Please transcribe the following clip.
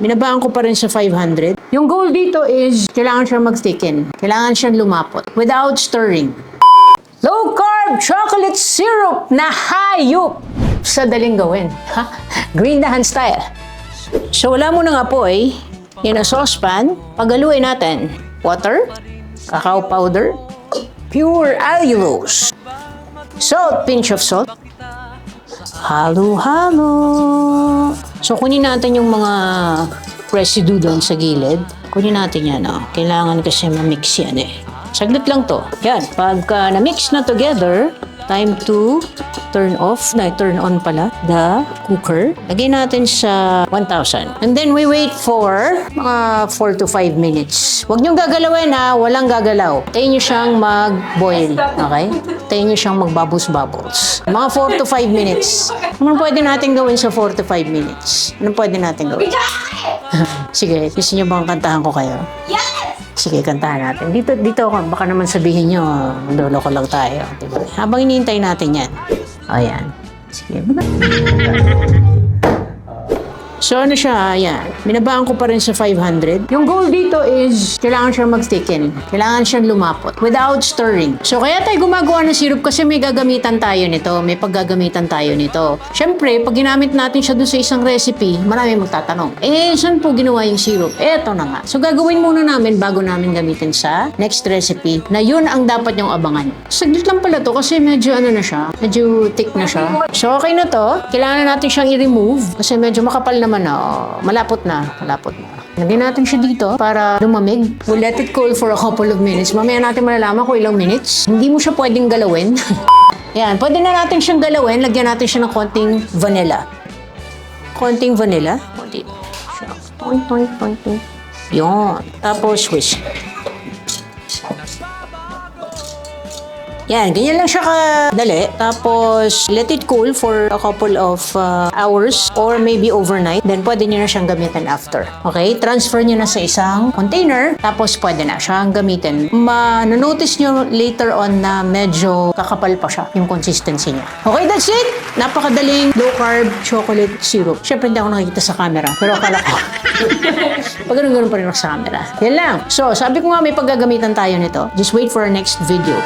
Binabaan ko pa rin sa 500. Yung goal dito is, kailangan siyang mag-thicken. Kailangan siyang lumapot without stirring. Low carb chocolate syrup na hayop! Sa daling gawin. Ha? Green Dahan style. So wala mo ng apoy. In a saucepan, pagaluin natin. Water, cacao powder, pure allulose, salt, pinch of salt. Halo-halo. So kunin natin yung mga residue doon sa gilid. Kunin natin yan. Oh. Kailangan kasi ma-mix yan eh. Saglit lang to. Yan. Pagka na-mix na together, time to turn off, turn on pala, the cooker. Lagay natin sa 1,000. And then we wait for mga 4 to 5 minutes. Huwag niyong gagalawin ha, walang gagalaw. Tayin niyo siyang mag-boil, okay? Tayin niyo siyang mag-bubbles. Mga 4 to 5 minutes. Anong pwede natin gawin sa 4 to 5 minutes? Anong pwede natin gawin? Sige, gusto niyo bang kantahan ko kayo? Sige, kantahan natin. Dito ako, baka naman sabihin nyo, lolo ko lang tayo. Diba? Habang hinihintay natin yan. Ayan. Sige. So ano siya, ayan. Binabaan ko pa rin sa 500. Yung goal dito is, kailangan siyang mag-thicken. Kailangan siyang lumapot without stirring. So kaya tayo gumagawa ng syrup kasi may gagamitan tayo nito. May paggagamitan tayo nito. Siyempre, pag ginamit natin siya doon sa isang recipe, marami magtatanong. Saan po ginawa yung syrup? Eto na nga. So gagawin muna namin bago namin gamitin sa next recipe na yun ang dapat yung abangan. Saglit lang pala to kasi medyo ano na siya. Medyo thick na siya. So okay na to. Kailangan natin siyang i-remove kasi medyo makapal naman na. Malapot na. Lagyan natin siya dito para lumamig. We'll let it cool for a couple of minutes. Mamaya natin malalaman kung ilang minutes. Hindi mo siya pwedeng galawin. Yan, pwede na natin siyang galawin. Lagyan natin siya ng konting vanilla. Konting vanilla. Konting. Toing. Yun. Tapos whisk. Yan, ganyan lang siya kadali. Tapos, let it cool for a couple of hours or maybe overnight. Then, pwede nyo na siyang gamitin after. Okay? Transfer nyo na sa isang container. Tapos, pwede na siyang gamitin. Manonotice nyo later on na medyo kakapal pa siya yung consistency niya. Okay, that's it! Napakadaling low-carb chocolate syrup. Siyempre, hindi ako nakikita sa camera. Pero akala ko. Pag ganun pa rin ako sa camera. Yan lang. So, sabi ko nga may paggagamitan tayo nito. Just wait for our next video.